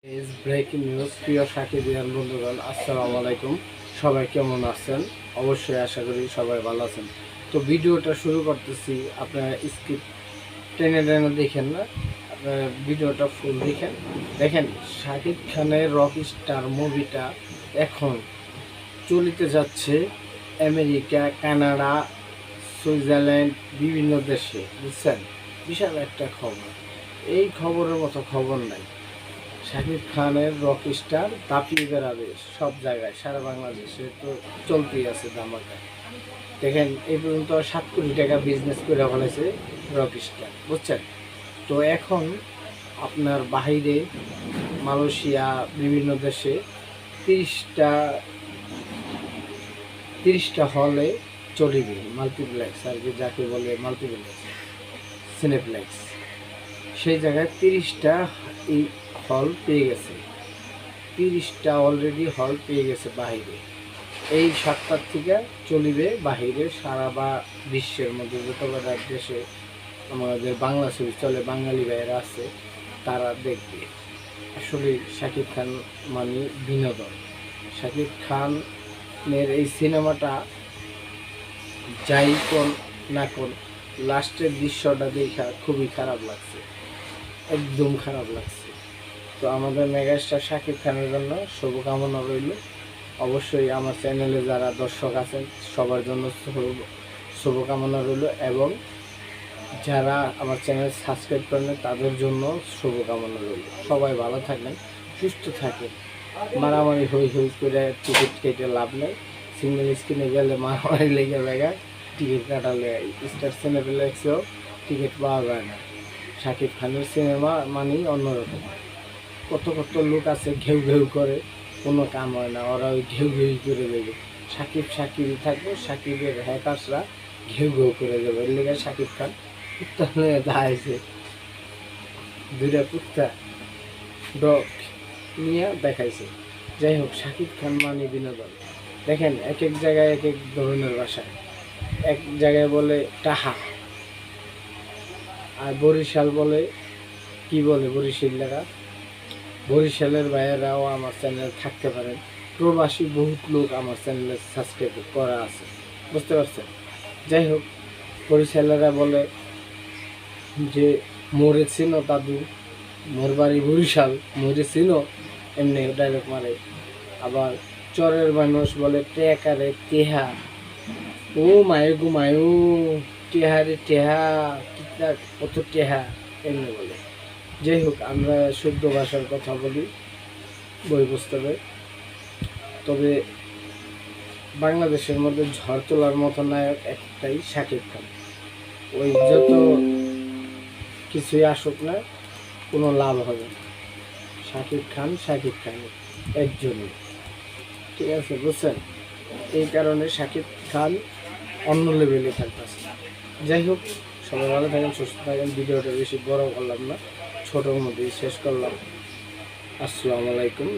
Breaking news. প্রিয় সাকিবিয়ান বন্ধুগণ, আসসালামু আলাইকুম। সবাই কেমন আছেন? অবশ্যই আশা করি সবাই ভালো আছেন। তো ভিডিওটা শুরু করতেছি, আপনারা স্কিপ টেনে টেনে দেখেন না, আপনারা ভিডিওটা ফুল দেখেন। দেখেন, শাকিব খানের রক স্টার মুভিটা এখন চলিতে যাচ্ছে আমেরিকা, কানাডা, সুইজারল্যান্ড, বিভিন্ন দেশে। বুঝছেন, বিশাল একটা খবর। এই খবরের মতো খবর নাই। শাকিব খানের রক স্টার দাপিয়ে বেড়াবে সব জায়গায়, সারা বাংলাদেশে তো চলতেই আছে ধামাকা। দেখেন, এই পর্যন্ত 7 কোটি টাকা বিজনেস করে ফেলেছে রক স্টার, বুঝছেন। তো এখন আপনার বাহিরে, মালয়েশিয়া, বিভিন্ন দেশে 30টা হলে চলিবে মাল্টিপ্লেক্স, আর কি যাকে বলে মাল্টিপ্লেক্স, সিনেপ্লেক্স। সেই জায়গায় 30টা এই হল পেয়ে গেছে, 30টা অলরেডি হল পেয়ে গেছে বাহিরে। এই 7টার থেকে চলিবে বাহিরে, সারা বা বিশ্বের মধ্যে যত কটা দেশে আমাদের বাংলা ছবি চলে, বাঙালি ভাইয়েরা আছে, তারা দেখবে। আসলে শাকিব খান মানে বিনোদন। শাকিব খানের এই সিনেমাটা যাই কোন না কোন, লাস্টের দৃশ্যটা দেখা খুবই খারাপ লাগছে, একদম খারাপ লাগছে। তো আমাদের মেগাস্টার শাকিব খানের জন্য শুভকামনা রইল। অবশ্যই আমার চ্যানেলে যারা দর্শক আছেন সবার জন্য শুভকামনা রইল, এবং যারা আমার চ্যানেল সাবস্ক্রাইব করেন তাদের জন্য শুভকামনা রইল। সবাই ভালো থাকেন, সুস্থ থাকেন। মারামারি হই হই করে টিকিট কেটে লাভ নেই। সিঙ্গেল স্ক্রিনে গেলে মারামারি লেগে যায়, টিকিট কাটালে স্টার সিনেপ্লেক্সেও টিকিট পাওয়া যায় না। শাকিব খানের সিনেমা মানেই অন্যরকম। কত কত লোক আছে ঘেউ ঘেউ করে, কোনো কাম হয় না, ওরা ওই ঘেউ ঘেউ করে দেবে। সাকিবই থাকবে, সাকিবের হ্যাকার্সরা ঘেউ ঘেউ করে দেবে। এর লেগে শাকিব খান কুত্তা নিয়ে দাঁড়াইছে, 2টা কুত্তা ডগ নিয়ে দেখাইছে। যাই হোক, শাকিব খান মানে বিনোদন। দেখেন, এক এক জায়গায় এক এক ধরনের ভাষায়, এক জায়গায় বলে টাহা, আর বরিশাল বলে কি বলে, বরিশালের ভাইয়েরাও আমার চ্যানেলে থাকতে পারেন। প্রবাসী বহুত লোক আমার চ্যানেলে সাবস্ক্রাইব করা আছে, বুঝতে পারছেন। যাই হোক, বরিশালেরা বলে যে মোরে চিনো দাদু, মোর বাড়ি বরিশাল, মোরে চিনো, এমনি ডায়লগ মারে। আবার চরের মানুষ বলে টেকারে টেহা, ও মায়ে গো মায়ু, টেহারে টেহা, কিতা কত টেহা, এমনি বলে। যাই হোক, আমরা শুদ্ধ ভাষার কথা বলি বই পুস্তকে। তবে বাংলাদেশের মধ্যে ঝড় তোলার মতো নায়ক একটাই, শাকিব খান। ওই যত কিছুই আসুক না, কোনো লাভ হবে না। শাকিব খান একজনই, ঠিক আছে, বুঝছেন। এই কারণে শাকিব খান অন্য লেভেলে থাকতেছে। যাই হোক, সবাই ভালো থাকেন, সুস্থ থাকেন। ভিডিওটা বেশি বড় করলাম না, ছোটোর মধ্যেই শেষ করলাম। আসসালামু আলাইকুম।